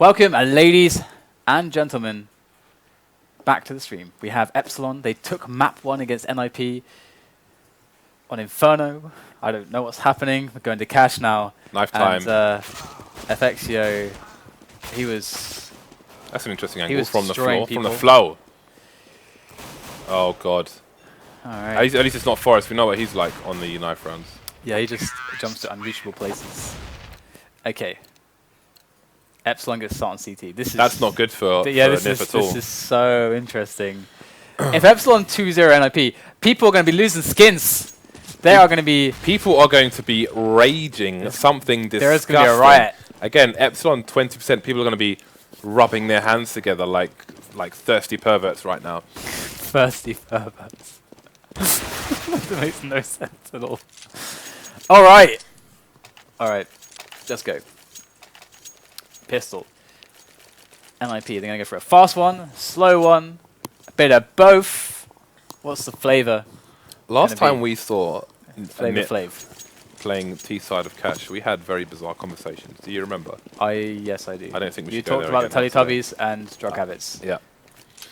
Welcome, ladies and gentlemen, back to the stream. We have Epsilon. They took map 1 against NIP on Inferno. I don't know what's happening. We're going to cash now. Knife time. And FXio, he was... That's an interesting angle from the destroying floor. people. From the flow. Oh, God. All right. At least it's not Forest. We know what he's like on the knife rounds. Yeah, he just jumps to unreachable places. Okay. Epsilon gets start on CT. That's not good for this NIP at all. This is so interesting. If Epsilon 2-0 NIP, people are going to be losing skins. They are going to be... People are going to be raging something disgusting. There is going to be a riot. Again, Epsilon 20%, people are going to be rubbing their hands together like thirsty perverts right now. Thirsty perverts. That makes no sense at all. All right. All right. Let's go. Pistol. NIP, they're going to go for a fast one, slow one, a bit of both. What's the flavor? Last time we saw Flavor playing T-side of Cash, we had very bizarre conversations. Do you remember? Yes, I do. I don't think we you should go talked there about the again Teletubbies and drug habits. Yeah.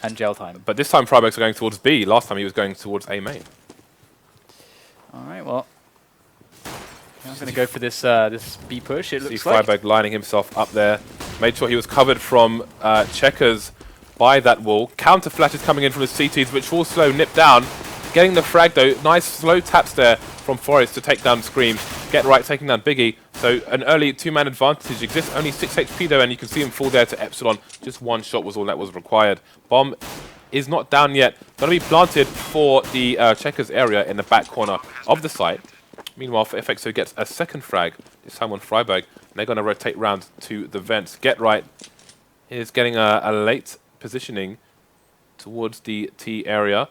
And jail time. But this time Friberg's going towards B. Last time he was going towards A main. All right, well. I'm going to go for this this B push, it looks like. Friberg lining himself up there. Made sure he was covered from checkers by that wall. Counter flashes coming in from the CTs, which will slow nip down. Getting the frag though. Nice slow taps there from Forest to take down Scream. Get right, taking down Biggie. So an early two-man advantage exists. Only 6 HP though, and you can see him fall there to Epsilon. Just one shot was all that was required. Bomb is not down yet. Going to be planted for the checkers area in the back corner of the site. Meanwhile, for FXO gets a second frag, this time on Friberg, and they're going to rotate round to the vents. Get right is getting a late positioning towards the T area.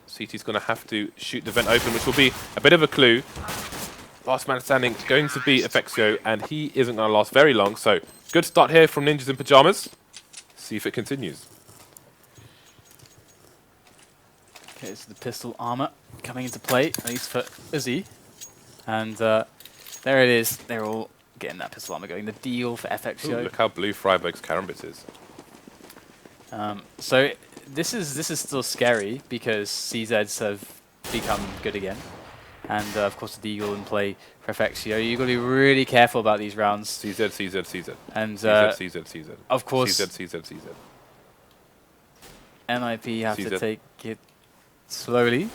CT's going to have to shoot the vent open, which will be a bit of a clue. Last man standing is going to be FXO, and he isn't going to last very long. So, good start here from Ninjas in Pyjamas. See if it continues. Okay, so the pistol armor coming into play, at least for Uzzziii. And there it is. They're all getting that pistol armor going. The deal for FXO. Ooh, look how blue Friberg's Karambit is. So this is still scary because CZs have become good again. And of course the Deagle in play for FXO. You've got to be really careful about these rounds. CZ. And CZ. of course CZ. NIP have to take it slowly,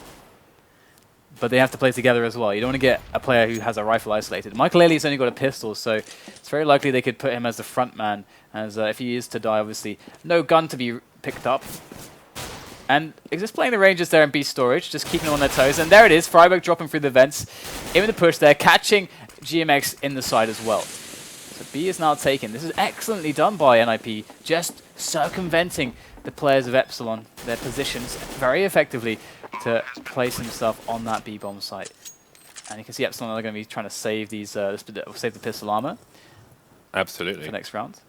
but they have to play together as well. You don't want to get a player who has a rifle isolated. Maikelele's only got a pistol, so it's very likely they could put him as the front man, as if he is to die, obviously, no gun to be picked up. And Xizt playing the Rangers there in B storage, just keeping them on their toes. And there it is, Friberg dropping through the vents, in the push there, catching GMX in the side as well. So B is now taken. This is excellently done by NIP, just circumventing the players of Epsilon, their positions very effectively to place himself on that B-bomb site. And you can see Epsilon are going to be trying to save these, save the pistol armor. Absolutely. For next round.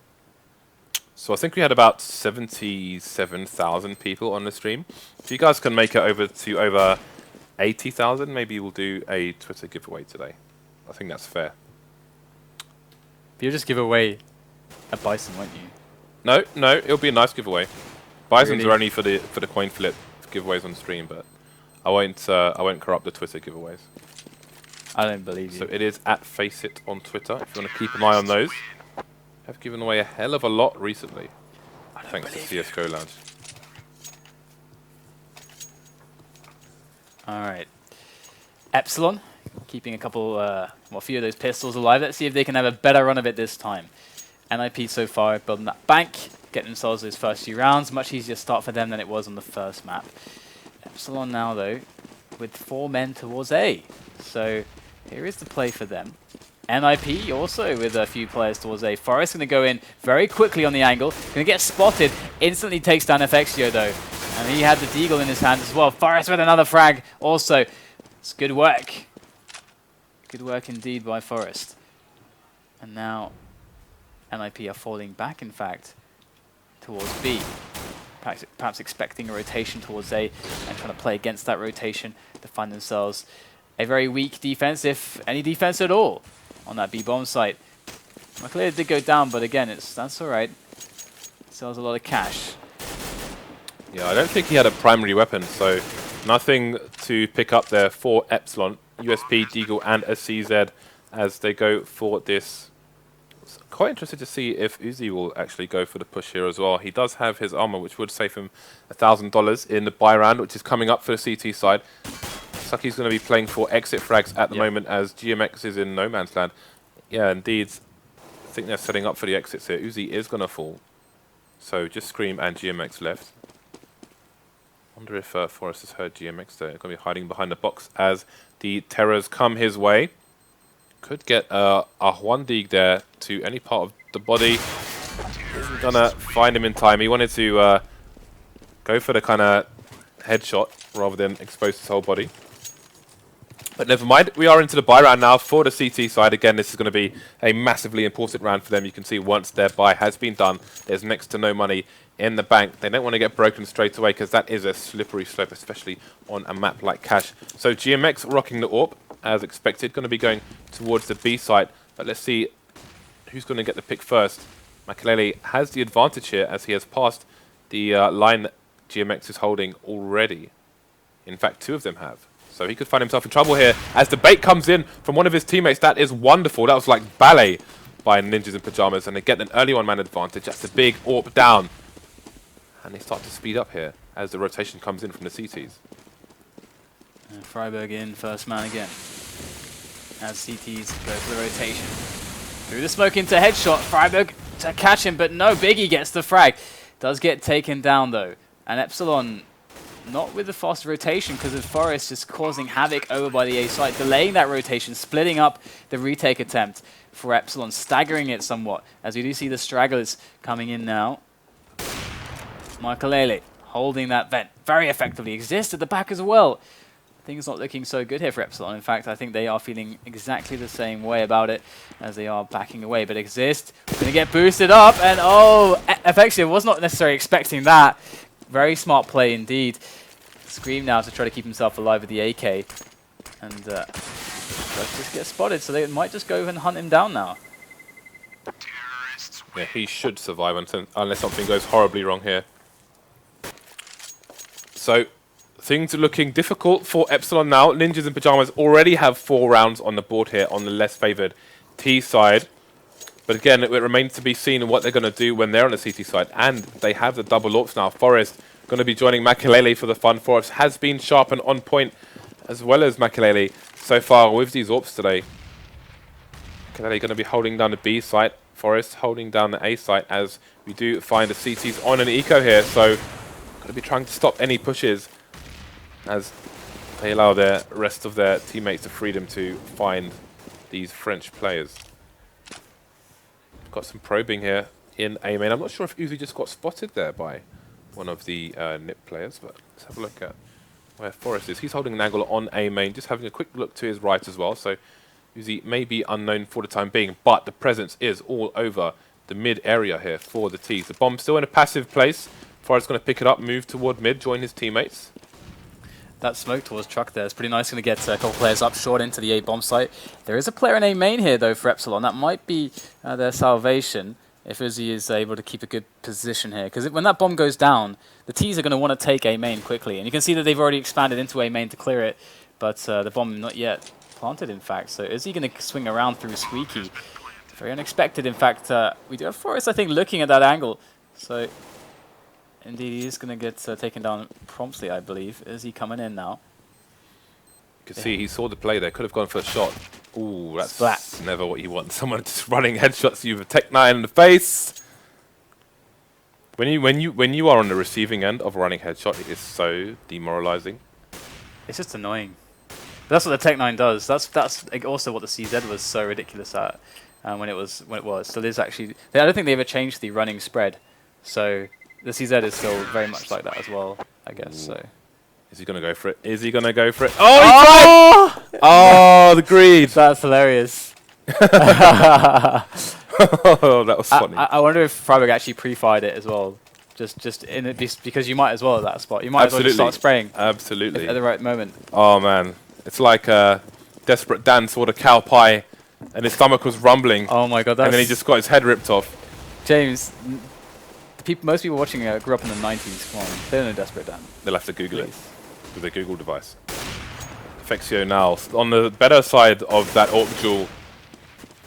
So I think we had about 77,000 people on the stream. If you guys can make it over to over 80,000, maybe we'll do a Twitter giveaway today. I think that's fair. You'll just give away a Bison, won't you? No, it'll be a nice giveaway. Bisons Really? are only for the coin flip giveaways on stream, but I won't corrupt the Twitter giveaways. I don't believe you. So it is at Faceit on Twitter if you want to keep an eye on those. Have given away a hell of a lot recently, thanks to CS:GO Lounge. All right, Epsilon keeping a few of those pistols alive. Let's see if they can have a better run of it this time. NIP so far building that bank, getting themselves those first few rounds. Much easier start for them than it was on the first map. Epsilon now, though, with 4 men towards A. So here is the play for them. NIP also with a few players towards A. Forest going to go in very quickly on the angle. Going to get spotted. Instantly takes down FXio, though. And he had the Deagle in his hand as well. Forest with another frag also. It's good work. Good work indeed by Forest. And now NIP are falling back, in fact, towards B. Perhaps expecting a rotation towards A and trying to play against that rotation to find themselves a very weak defense, if any defense at all, on that B-bomb site. Maikelele did go down, but again, that's all right. Sells a lot of cash. Yeah, I don't think he had a primary weapon, so nothing to pick up there for Epsilon. USP, Deagle, and a CZ as they go for this. Quite interested to see if Uzzziii will actually go for the push here as well. He does have his armor, which would save him $1,000 in the buy round, which is coming up for the CT side. Looks like he's going to be playing for exit frags at the moment as GMX is in no man's land. Yeah, indeed. I think they're setting up for the exits here. Uzzziii is going to fall. So just Scream and GMX left. Wonder if Forrest has heard GMX there. Going to be hiding behind the box as the terrors come his way. Could get a one dig there to any part of the body. Isn't going to find him in time. He wanted to go for the kind of headshot rather than expose his whole body. But never mind. We are into the buy round now for the CT side. Again, this is going to be a massively important round for them. You can see once their buy has been done, there's next to no money in the bank. They don't want to get broken straight away because that is a slippery slope, especially on a map like Cash. So GMX rocking the AWP as expected, going to be going towards the B site. But let's see who's going to get the pick first. Maikelele has the advantage here as he has passed the line that GMX is holding already. In fact, two of them have. So he could find himself in trouble here as the bait comes in from one of his teammates. That is wonderful. That was like ballet by Ninjas in Pyjamas. And they get an early one-man advantage. That's a big AWP down. And they start to speed up here as the rotation comes in from the CTs. And Friberg in, first man again. As CTs go for the rotation. Through the smoke into headshot. Friberg to catch him, but no, Biggie gets the frag. Does get taken down though. And Epsilon not with the fast rotation because of Forrest just causing havoc over by the A site, delaying that rotation, splitting up the retake attempt for Epsilon, staggering it somewhat. As we do see the stragglers coming in now. Maikelele holding that vent very effectively. Xizt at the back as well. Things not looking so good here for Epsilon. In fact, I think they are feeling exactly the same way about it as they are backing away. But Xizt going to get boosted up, and oh, effectively, I was not necessarily expecting that. Very smart play indeed. Scream now to try to keep himself alive with the AK. And just get spotted, so they might just go and hunt him down now. Yeah, he should survive unless something goes horribly wrong here. So things are looking difficult for Epsilon now. Ninjas in Pyjamas already have 4 rounds on the board here on the less favoured T side. But again, it remains to be seen what they're going to do when they're on the CT side. And they have the double AWPs now. Forrest going to be joining Maikelele for the fun. Forrest has been sharp and on point, as well as Maikelele so far with these AWPs today. Maikelele going to be holding down the B site. Forrest holding down the A site as we do find the CTs on an eco here. So going to be trying to stop any pushes as they allow the rest of their teammates the freedom to find these French players. Got some probing here in A main. I'm not sure if Uzzziii just got spotted there by one of the NIP players, but let's have a look at where Forrest is. He's holding an angle on A main, just having a quick look to his right as well. So Uzzziii may be unknown for the time being, but the presence is all over the mid area here for the T's. The bomb's still in a passive place. Forrest's going to pick it up, move toward mid, join his teammates. That smoke towards truck there is pretty nice. Going to get a couple players up short into the A bomb site. There is a player in A main here though for Epsilon. That might be their salvation if Uzzziii is able to keep a good position here. Because when that bomb goes down, the T's are going to want to take A main quickly. And you can see that they've already expanded into A main to clear it. But the bomb not yet planted in fact. So Uzzziii going to swing around through Squeaky. Very unexpected in fact. We do have Forrest I think looking at that angle. So indeed, he is going to get taken down promptly, I believe. Is he coming in now? You can see he saw the play there. Could have gone for a shot. Ooh, that's Splat. Never what you want. Someone just running headshots you with a Tech 9 in the face. When you are on the receiving end of a running headshot, it is so demoralizing. It's just annoying. But that's what the Tech 9 does. That's like also what the CZ was so ridiculous at when it was. So there's actually I don't think they ever changed the running spread. So the CZ is still very much like that as well, I guess. Ooh. So, is he going to go for it? Is he going to go for it? Oh! He tried! Oh, the greed! That's hilarious. Oh, that was funny. I wonder if Friberg actually pre-fired it as well, just in it because you might as well at that spot. You might as well just start spraying. Absolutely. At the right moment. Oh man, it's like Desperate Dan saw the cow pie and his stomach was rumbling. Oh my god, that's... And then he just got his head ripped off. James, most people watching grew up in the 90s. Come on, they don't know Desperate Dan. They'll have to Google it with their Google device. Fexio now on the better side of that AWP duel.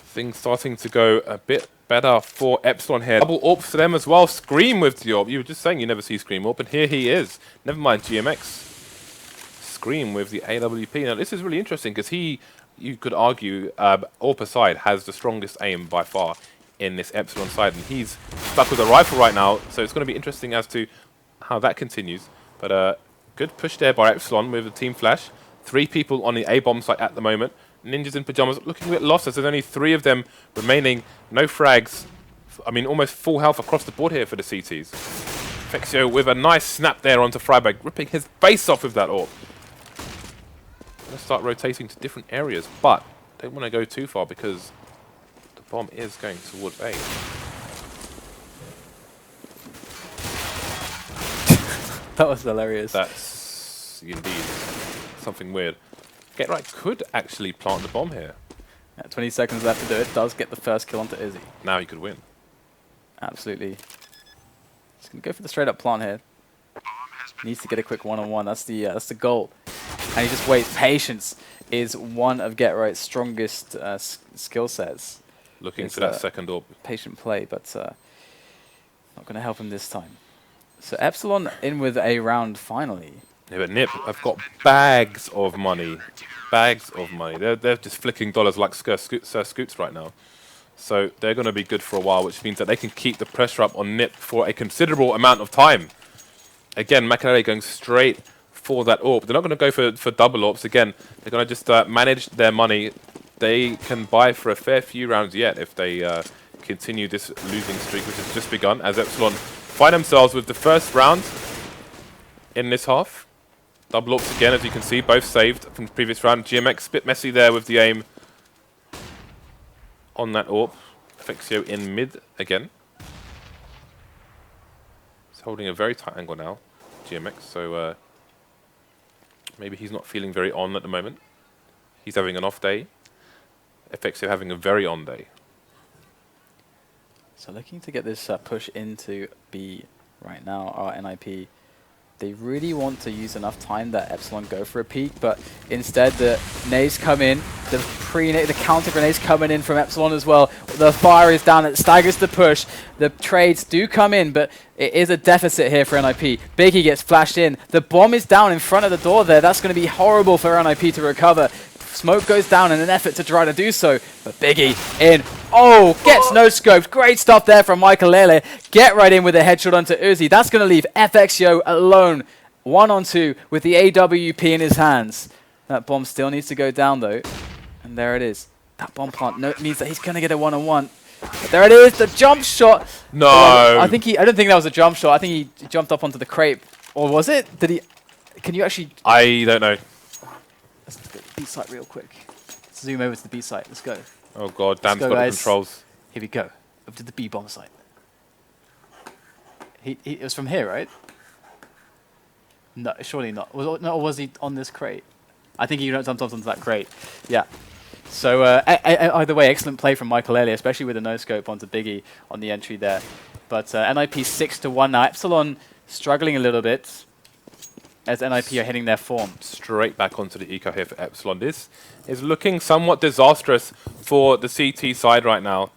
Things starting to go a bit better for Epsilon here. Double AWP for them as well. Scream with the AWP. You were just saying you never see Scream AWP, and here he is. Never mind GMX. Scream with the AWP. Now this is really interesting because you could argue, AWP aside, has the strongest aim by far in this Epsilon side, and he's stuck with a rifle right now, so it's going to be interesting as to how that continues. But good push there by Epsilon with the team flash. 3 people on the A-bomb site at the moment. Ninjas in Pyjamas looking a bit lost as there's only 3 of them remaining. No frags. I mean, almost full health across the board here for the CTs. Fexio with a nice snap there onto Friberg, ripping his face off with that AWP. Let's start rotating to different areas, but don't want to go too far because the bomb is going towards A. That was hilarious. That's indeed something weird. Get Right could actually plant the bomb here. Yeah, 20 seconds left to do it. Does get the first kill onto Uzzziii. Now he could win. Absolutely. Just gonna go for the straight up plant here. Needs to get a quick one-on-one. That's the goal. And he just waits. Patience is one of Get Right's strongest skill sets. Looking for that second AWP. Patient play, but not going to help him this time. So Epsilon in with a round finally. Yeah, but Nip have got bags of money. Bags of money. They're just flicking dollars like Sir Scoots right now. So they're going to be good for a while, which means that they can keep the pressure up on Nip for a considerable amount of time. Again, Maikelele going straight for that AWP. They're not going to go for double AWPs. Again, they're going to just manage their money. They can buy for a fair few rounds yet if they continue this losing streak, which has just begun, as Epsilon find themselves with the first round in this half. Double AWPs again, as you can see, both saved from the previous round. GMX a bit messy there with the aim on that AWP. Fexio in mid again. He's holding a very tight angle now, GMX, so maybe he's not feeling very on at the moment. He's having an off day. Fexio having a very on day. So looking to get this push into B right now, our NIP. They really want to use enough time that Epsilon go for a peek, but instead the nades come in, the counter grenades coming in from Epsilon as well. The fire is down, it staggers the push. The trades do come in, but it is a deficit here for NIP. Biggie gets flashed in. The bomb is down in front of the door there. That's going to be horrible for NIP to recover. Smoke goes down in an effort to try to do so, but Biggie in. Oh, gets no scoped. Great stuff there from Maikelele. Get right in with a headshot onto Uzzziii. That's going to leave FXio alone, 1-on-2 with the AWP in his hands. That bomb still needs to go down though, and there it is. That bomb plant means that he's going to get a 1-on-1. But there it is, the jump shot. No. I don't think that was a jump shot. I think he jumped up onto the crate, or was it? Did he? Can you actually? I don't know. Let's go to the B site real quick. Let's zoom over to the B site. Let's go. Oh god, damn go, spot controls. Here we go. Up to the B bomb site. It was from here, right? No, surely not. Was he on this crate? I think he jumped onto that crate. Yeah. So either way, excellent play from Maikelele, especially with the no scope onto Biggie on the entry there. But NIP 6-1 now. Epsilon struggling a little bit as NIP are hitting their form. Straight back onto the eco here for Epsilon. This is looking somewhat disastrous for the CT side right now.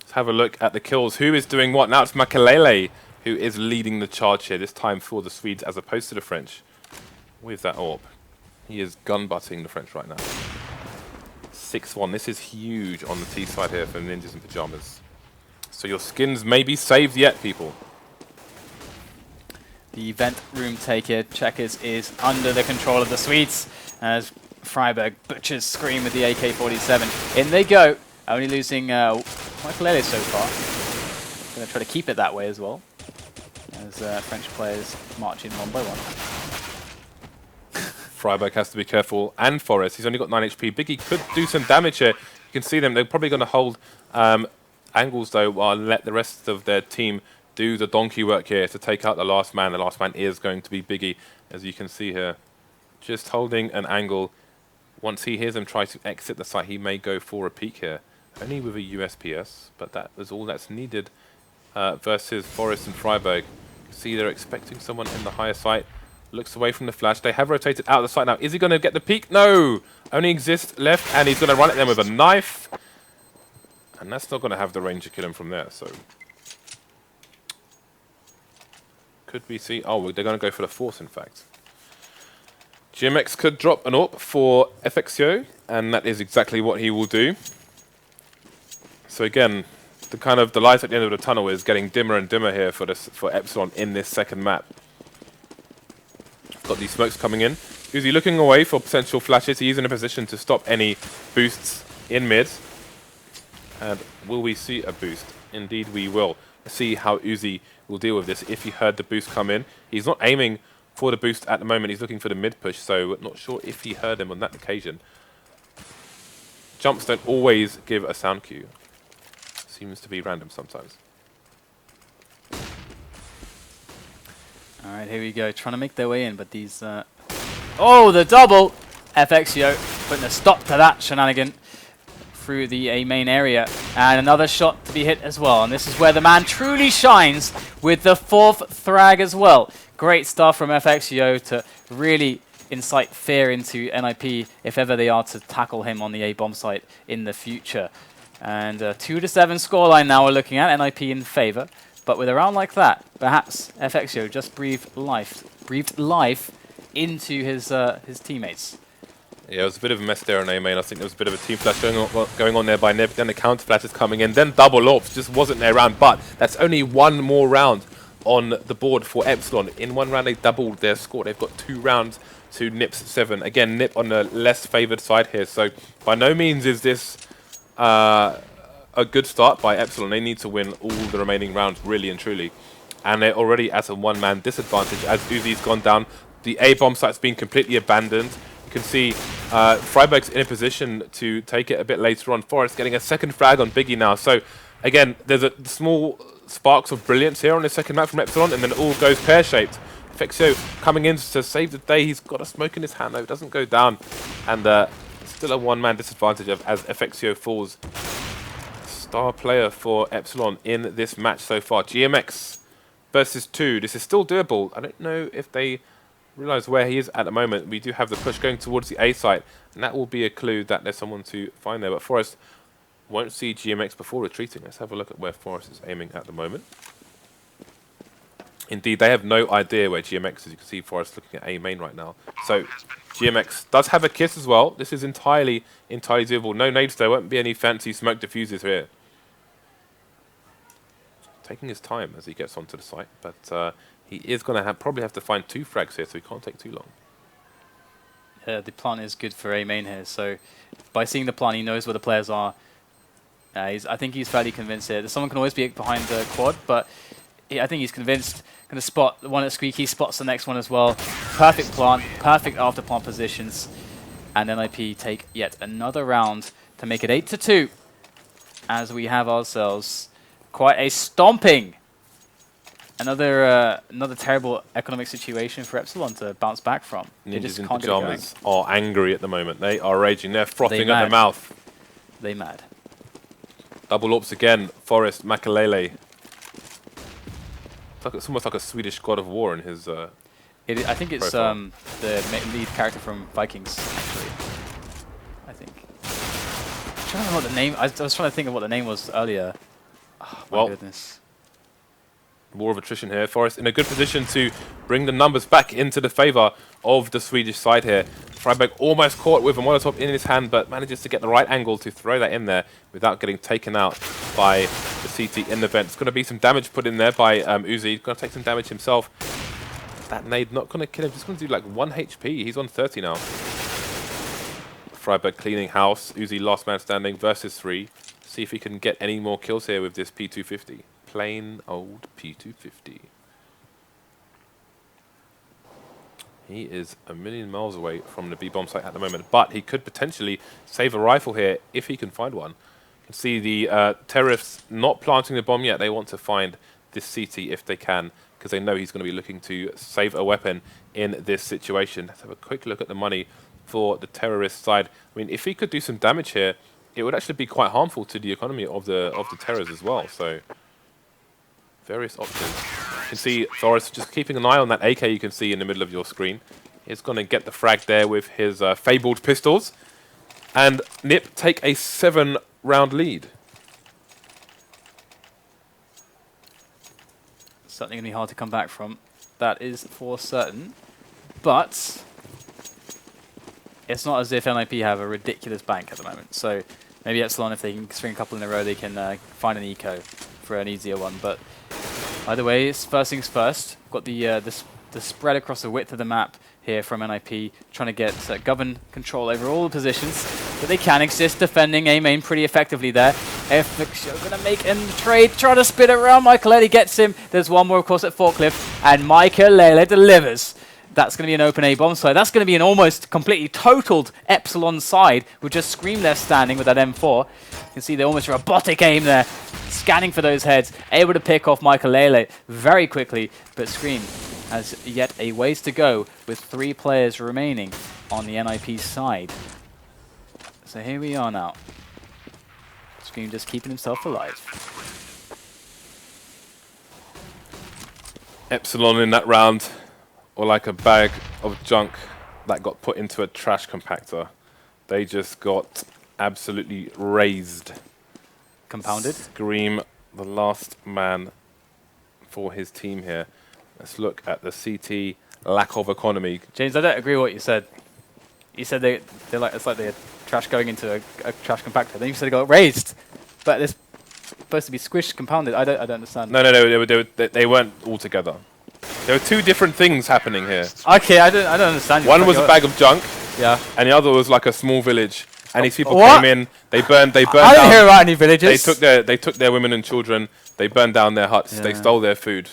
Let's have a look at the kills. Who is doing what? Now it's Maikelele who is leading the charge here, this time for the Swedes as opposed to the French. With that AWP. He is gun-butting the French right now. 6-1. This is huge on the T side here for Ninjas in Pyjamas. So your skins may be saved yet, people. The vent room take here. Checkers is under the control of the Swedes as Friberg butchers Scream with the AK-47. In they go. Only losing Maikelele so far. Going to try to keep it that way as well. As French players march in one by one. Friberg has to be careful, and Forrest. He's only got 9 HP. Biggie could do some damage here. You can see them. They're probably going to hold angles, though, while let the rest of their team do the donkey work here to take out the last man. The last man is going to be Biggie, as you can see here. Just holding an angle Once he hears them try to exit the site, he may go for a peek here. Only with a USPS, but that is all that's needed versus Forest and Friberg. See, they're expecting someone in the higher site. Looks away from the flash. They have rotated out of the site now. Is he going to get the peek? No! Only Xizt left, and he's going to run at them with a knife. And that's not going to have the range to kill him from there, so... Could we see... Oh, they're going to go for the force, in fact. GMX could drop an AWP for FXO, and that is exactly what he will do. So again, the light at the end of the tunnel is getting dimmer and dimmer here for Epsilon in this second map. Got these smokes coming in. Uzzziii looking away for potential flashes. He's in a position to stop any boosts in mid. And will we see a boost? Indeed we will. Let's see how Uzzziii will deal with this if he heard the boost come in. He's not aiming for the boost at the moment. He's looking for the mid push, so not sure if he heard him on that occasion. Jumps don't always give a sound cue. Seems to be random sometimes. Alright, here we go. Trying to make their way in, but these... Oh, the double! FXO putting a stop to that shenanigan through the A main area. And another shot to be hit as well. And this is where the man truly shines with the 4th thrag as well. Great stuff from FXO to really incite fear into NIP if ever they are to tackle him on the A bomb site in the future. And 2-7 scoreline now we're looking at, NIP in favour. But with a round like that, perhaps FXO just breathed life into his teammates. Yeah, it was a bit of a mess there on A main. I think there was a bit of a team flash going on there by Nib. Then the counter flash is coming in. Then double AWPs just wasn't their round. But that's only one more round on the board for Epsilon. In one round, they doubled their score. They've got 2 rounds to Nip's 7. Again, Nip on the less favoured side here. So by no means is this a good start by Epsilon. They need to win all the remaining rounds, really and truly. And they're already at a one-man disadvantage as Uzzii's gone down. The A-bomb site's been completely abandoned. You can see Friberg's in a position to take it a bit later on. Forest getting a second frag on Biggie now. So, again, there's a small sparks of brilliance here on the second map from Epsilon, and then it all goes pear-shaped. Fexio coming in to save the day. He's got a smoke in his hand, though. It doesn't go down. And still a one-man disadvantage as FXO falls. Star player for Epsilon in this match so far. GMX versus 2. This is still doable. I don't know if they realize where he is at the moment. We do have the push going towards the A site, and that will be a clue that there's someone to find there. But Forest won't see GMX before retreating. Let's have a look at where Forest is aiming at the moment. Indeed, they have no idea where GMX is. You can see Forest looking at A main right now. So GMX does have a kiss as well. This is entirely doable. No nades, there won't be any fancy smoke diffusers here. Taking his time as he gets onto the site, but he is going to probably have to find 2 frags here, so he can't take too long. The plan is good for A main here, so by seeing the plan, he knows where the players are. I think he's fairly convinced here. Someone can always be behind the quad, but I think he's convinced. Going to spot the one at Squeaky, spots the next one as well. Perfect plant, perfect after plant positions, and NIP take yet another round to make it 8-2, as we have ourselves quite a stomping. Another terrible economic situation for Epsilon to bounce back from. They Ninjas just in can't get it going. Pyjamas are angry at the moment. They are raging. They're frothing at the mouth. They mad. Double AWPs again. Forest, Maikelele. It's almost like a Swedish god of war in his I think it's the lead character from Vikings, actually. I think. I'm trying to remember what the name... I was trying to think of what the name was earlier. Oh, my goodness. War of attrition here. Forest in a good position to bring the numbers back into the favour of the Swedish side here. Friberg almost caught with a Molotov in his hand, but manages to get the right angle to throw that in there without getting taken out by the CT in the vent. It's going to be some damage put in there by Uzzziii. He's going to take some damage himself. That nade not going to kill him. Just going to do like 1 HP. He's on 30 now. Friberg cleaning house. Uzzziii last man standing versus 3. See if he can get any more kills here with this P250. Plain old P250. He is a million miles away from the B-bomb site at the moment, but he could potentially save a rifle here if he can find one. You can see the terrorists not planting the bomb yet. They want to find this CT if they can, because they know he's going to be looking to save a weapon in this situation. Let's have a quick look at the money for the terrorist side. I mean, if he could do some damage here, it would actually be quite harmful to the economy of the terrors as well. So various options. You can see Thoris just keeping an eye on that AK you can see in the middle of your screen. He's going to get the frag there with his fabled pistols. And Nip take a 7-round lead. Certainly going to be hard to come back from. That is for certain. But it's not as if NIP have a ridiculous bank at the moment. So maybe Epsilon, if they can string a couple in a row, they can find an eco for an easier one. But either way, it's first things first. Got the spread across the width of the map here from NIP, trying to get govern control over all the positions that they can. Xizt defending A main pretty effectively there. FXO going to make a trade, trying to spin it around. Maikelele gets him. There's one more, of course, at Forklift, and Maikelele delivers. That's going to be an open A bomb side. That's going to be an almost completely totaled Epsilon side with just Scream left standing with that M4. You can see the almost robotic aim there, scanning for those heads, able to pick off Maikelele very quickly, but Scream has yet a ways to go with 3 players remaining on the NIP side. So here we are now. Scream just keeping himself alive. Epsilon in that round, or like a bag of junk that got put into a trash compactor. They just got absolutely raised. Compounded. Scream, the last man for his team here. Let's look at the CT lack of economy. James, I don't agree with what you said. You said they're like, it's like they're trash going into a trash compactor. Then you said it got raised, but it's supposed to be squished, compounded. I don't understand. No, they weren't all together. There were 2 different things happening here. Okay, I don't understand. One was a bag of junk, yeah, and the other was like a small village. And these people what? came in. They burned. I didn't hear about any villages. They took their women and children. They burned down their huts. Yeah. They stole their food.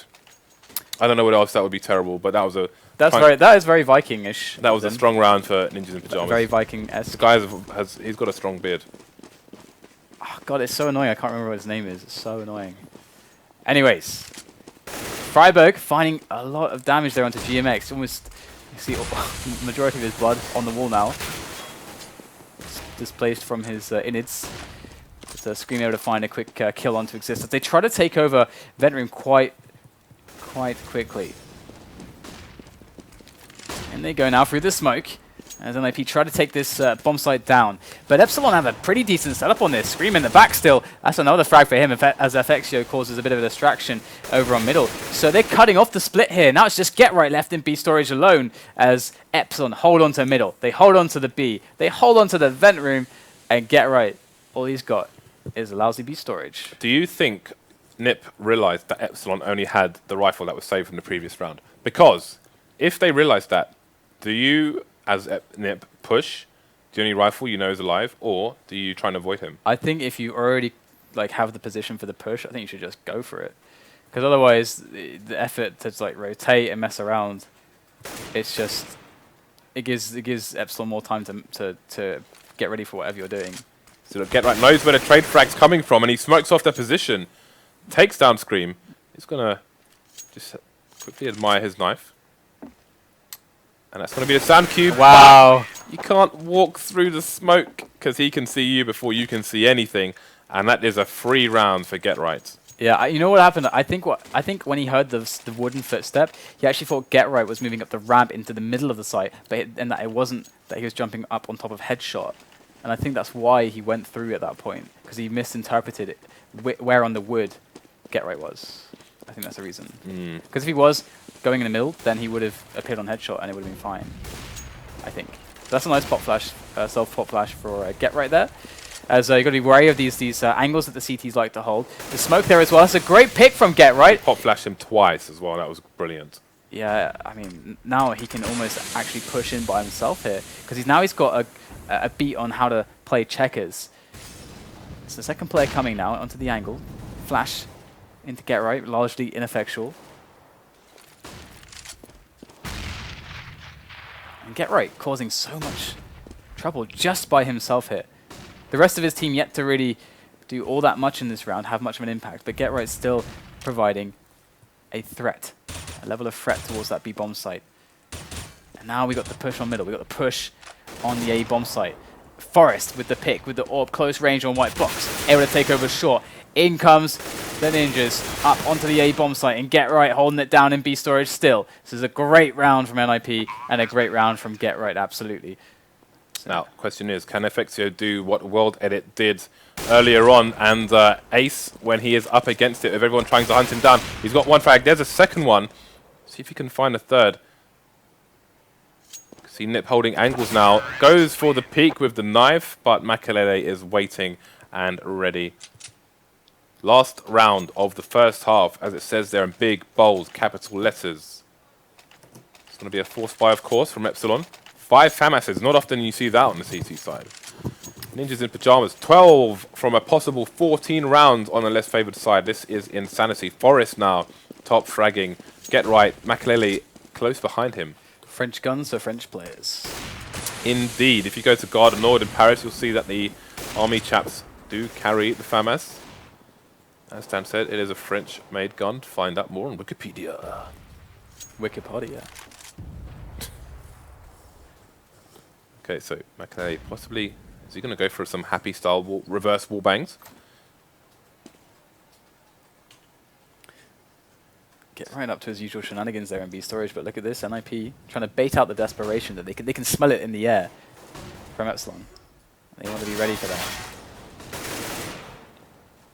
I don't know what else that would be terrible, but that was a. That is very Viking-ish. That was a strong round for Ninjas in Pyjamas. Very Viking-esque. The guy he's got a strong beard. Oh, God, it's so annoying. I can't remember what his name is. It's so annoying. Anyways, Friberg finding a lot of damage there onto GMX. Almost, you see the majority of his blood on the wall now. It's displaced from his innards. So Scream able to find a quick kill onto Xizt. They try to take over Vent Room quite quickly. And they go now through the smoke as NIP try to take this bomb site down. But Epsilon have a pretty decent setup on this. Scream in the back still. That's another frag for him as FXO causes a bit of a distraction over on middle. So they're cutting off the split here. Now it's just Get Right left in B storage alone as Epsilon hold on to middle. They hold on to the B. They hold on to the vent room. And Get Right, all he's got is a lousy B storage. Do you think Nip realized that Epsilon only had the rifle that was saved from the previous round? Because if they realized that, do you, as Nip, push the only rifle you know is alive, or do you try and avoid him? I think if you already have the position for the push, I think you should just go for it. Because otherwise, the effort to rotate and mess around, it's just it gives Epsilon more time to get ready for whatever you're doing. So Get Right knows where the trade frag's coming from, and he smokes off their position, takes down Scream. He's gonna just quickly admire his knife. And that's going to be a sand cube. Wow. You can't walk through the smoke because he can see you before you can see anything. And that is a free round for Get Right. Yeah, you know what happened? I think when he heard the wooden footstep, he actually thought Get Right was moving up the ramp into the middle of the site, and that it wasn't, that he was jumping up on top of Headshot. And I think that's why he went through at that point, because he misinterpreted it, where on the wood Get Right was. I think that's the reason. Because if he was going in the middle, then he would have appeared on Headshot and it would have been fine, I think. So that's a nice pop flash, self-pop flash for Get Right there. As you've got to be wary of these angles that the CTs like to hold. The smoke there as well. That's a great pick from Get Right. Pop flashed him twice as well. That was brilliant. Yeah, I mean, now he can almost actually push in by himself here, because he's got a beat on how to play checkers. It's the second player coming now onto the angle. Flash into Get Right, largely ineffectual. And Get Right causing so much trouble just by himself here. The rest of his team yet to really do all that much in this round, have much of an impact, but Get Right still providing a threat, a level of threat towards that B-bomb site. And now we got the push on middle, we got the push on the A bomb site. Forest with the pick, with the orb, close range on white box, able to take over short. In comes the ninjas up onto the A bomb site, and Get Right holding it down in B storage still. This is a great round from NIP and a great round from Get Right, absolutely. So now, question is, can FXio do what World Edit did earlier on, and Ace, when he is up against it, with everyone trying to hunt him down? He's got one frag, there's a second one. See if he can find a third. See Nip holding angles now. Goes for the peek with the knife, but Maikelele is waiting and ready. Last round of the first half, as it says there in big, bold, capital letters. It's going to be a force buy, of course, from Epsilon. 5 FAMASes. Not often you see that on the CT side. Ninjas in Pyjamas. 12 from a possible 14 rounds on the less favoured side. This is insanity. Forest now, top fragging. Get Right. Maikelele close behind him. French guns for French players. Indeed. If you go to Garde Nord in Paris, you'll see that the army chaps do carry the FAMAS. As Dan said, it is a French-made gun. Find out more on Wikipedia. Wikipedia. Okay, so Maikelele possibly... Is he going to go for some happy-style reverse wall bangs? Get right up to his usual shenanigans there in B storage, but look at this, NIP trying to bait out the desperation that they can smell it in the air from Epsilon. They want to be ready for that.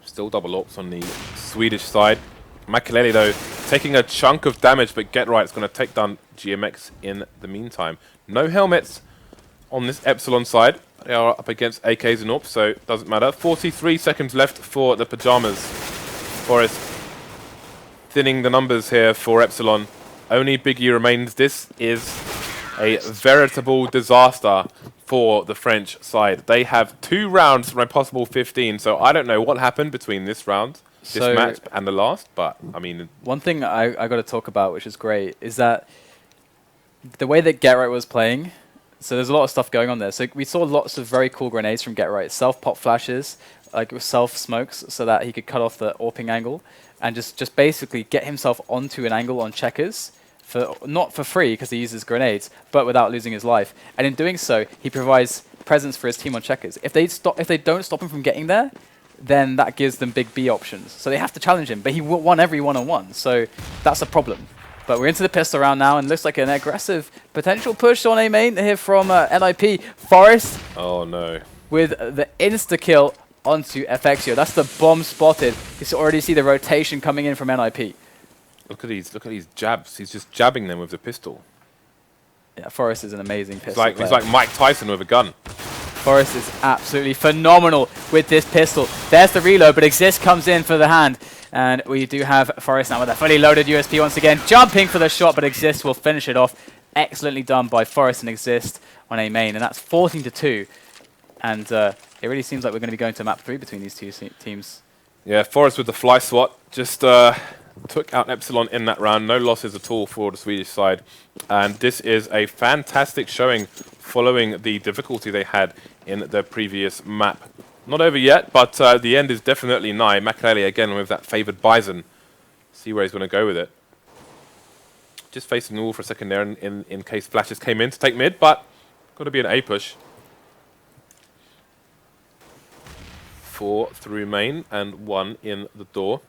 Still double ops on the Swedish side. Maikelele, though, taking a chunk of damage, but Get Right's going to take down GMX in the meantime. No helmets on this Epsilon side. They are up against AKs and AWPs, so it doesn't matter. 43 seconds left for the Pyjamas. Forest thinning the numbers here for Epsilon. Only Biggie remains. This is a veritable disaster for the French side. They have 2 rounds from a possible 15, so I don't know what happened between this round, this match, and the last, but, I mean... One thing I got to talk about, which is great, is that the way that Get Right was playing, so there's a lot of stuff going on there. So we saw lots of very cool grenades from Get Right. Self-pop flashes, like with self-smokes, so that he could cut off the AWPing angle, and just basically get himself onto an angle on checkers, not for free because he uses grenades, but without losing his life. And in doing so, he provides presence for his team on checkers. If they don't stop him from getting there, then that gives them big B options. So they have to challenge him, but he won every one-on-one, so that's a problem. But we're into the pistol round now, and looks like an aggressive potential push on A main here from NIP. Forest. Oh no. With the insta-kill onto FXio. That's the bomb spotted. You can already see the rotation coming in from NIP. Look at these jabs. He's just jabbing them with the pistol. Yeah, Forest is an amazing pistol He's like Mike Tyson with a gun. Forest is absolutely phenomenal with this pistol. There's the reload, but Xizt comes in for the hand. And we do have Forest now with a fully loaded USP once again. Jumping for the shot, but Xizt will finish it off. Excellently done by Forest and Xizt on A main. And that's 14-2. And it really seems like we're going to be going to map 3 between these two teams. Yeah, Forest with the fly swat. Just took out Epsilon in that round. No losses at all for the Swedish side. And this is a fantastic showing following the difficulty they had in the previous map. Not over yet, but the end is definitely nigh. Maikelele again with that favoured Bison. See where he's going to go with it. Just facing the wall for a second there in case flashes came in to take mid, but got to be an A push. 4 through main and 1 in the door.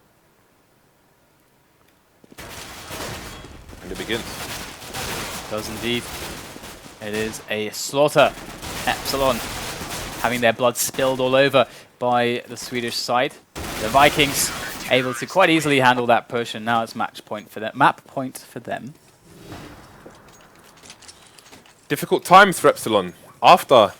And it begins. It does indeed. It is a slaughter. Epsilon having their blood spilled all over by the Swedish side. The Vikings able to quite easily handle that push, and now it's match point for them. Map point for them. Difficult times for Epsilon. After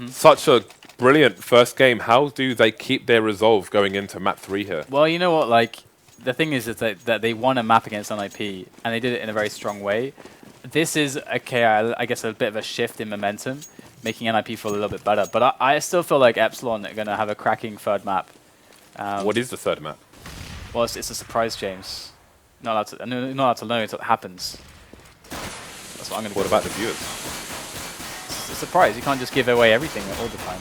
such a brilliant first game, how do they keep their resolve going into map 3 here? Well, you know what, like, the thing is that they won a map against NIP, and they did it in a very strong way. This is, okay, I guess a bit of a shift in momentum, making NIP feel a little bit better. But I still feel like Epsilon are going to have a cracking third map. What is the third map? Well, it's a surprise, James. Not allowed to know until it happens. That's what I'm going to. What about the viewers? It's a surprise. You can't just give away everything all the time.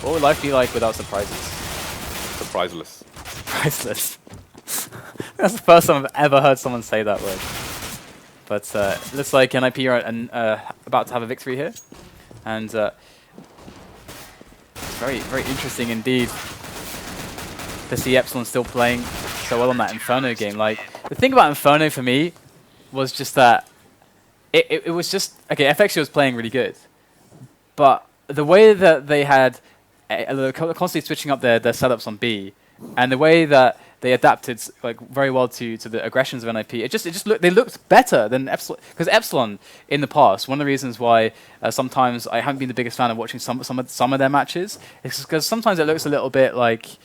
What would life be like without surprises? Surpriseless. Surpriseless. That's the first time I've ever heard someone say that word. But looks like NIP are about to have a victory here. And it's very, very interesting indeed to see Epsilon still playing so well on that Inferno game. Like, the thing about Inferno for me was just that it was just, okay, FXU was playing really good, but the way that they had constantly switching up their setups on B, and the way that they adapted like very well to the aggressions of NIP, they looked better than Epsilon. Because Epsilon in the past, one of the reasons why sometimes I haven't been the biggest fan of watching some of their matches is because sometimes it looks a little bit like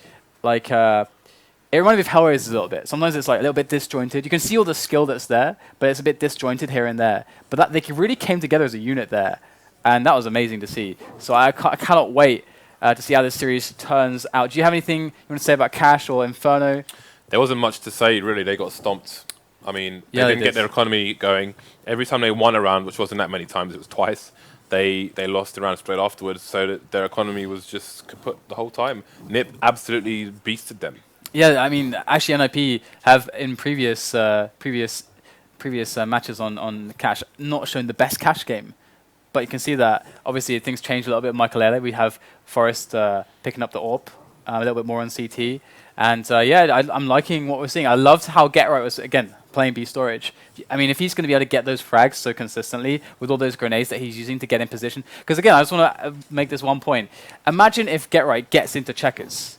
it reminded me of Hellraisers a little bit. Sometimes it's like a little bit disjointed. You can see all the skill that's there, but it's a bit disjointed here and there. But that they really came together as a unit there, and that was amazing to see. So I cannot wait to see how this series turns out. Do you have anything you want to say about Cash or Inferno? There wasn't much to say, really. They got stomped. I mean, they didn't get their economy going. Every time they won a round, which wasn't that many times, it was twice, they lost the round straight afterwards, so that their economy was just kaput the whole time. NIP absolutely beasted them. Yeah, I mean, actually NIP have in previous matches on Cash not shown the best Cash game. But you can see that, obviously, things changed a little bit with Maikelele. We have Forest picking up the AWP a little bit more on CT. And yeah, I'm liking what we're seeing. I loved how GetRight was, again, playing B storage. I mean, if he's going to be able to get those frags so consistently with all those grenades that he's using to get in position. Because again, I just want to make this one point. Imagine if GetRight gets into checkers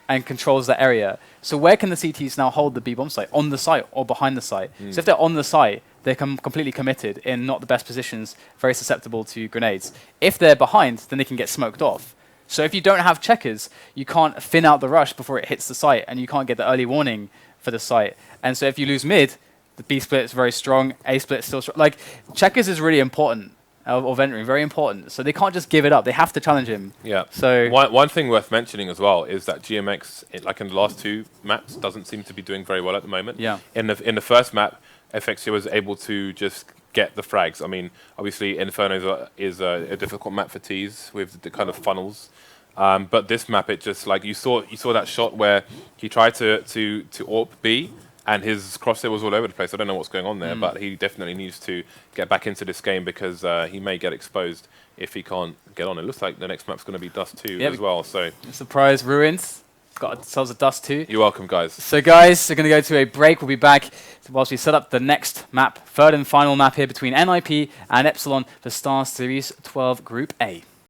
and controls that area. So where can the CTs now hold the B-bomb site? On the site or behind the site? So if they're on the site, they're completely committed in not the best positions, very susceptible to grenades. If they're behind, then they can get smoked off. So if you don't have checkers, you can't thin out the rush before it hits the site, and you can't get the early warning for the site. And so if you lose mid, the B split is very strong, A split is still strong. Like, checkers is really important, or venturing, very important. So they can't just give it up. They have to challenge him. Yeah. So one thing worth mentioning as well is that GMX, like in the last two maps, doesn't seem to be doing very well at the moment. Yeah. In the first map, FXU was able to just get the frags. I mean, obviously Inferno is a difficult map for T's with the kind of funnels. But this map, it just like you saw that shot where he tried to AWP B, and his crosshair was all over the place. I don't know what's going on there, but he definitely needs to get back into this game because he may get exposed if he can't get on. It looks like the next map's going to be Dust 2 as well. So surprise, Ruins got ourselves a Dust 2. You're welcome, guys. So guys, we're going to go to a break. We'll be back whilst we set up the next map, third and final map here between NIP and Epsilon for StarSeries 12 Group A.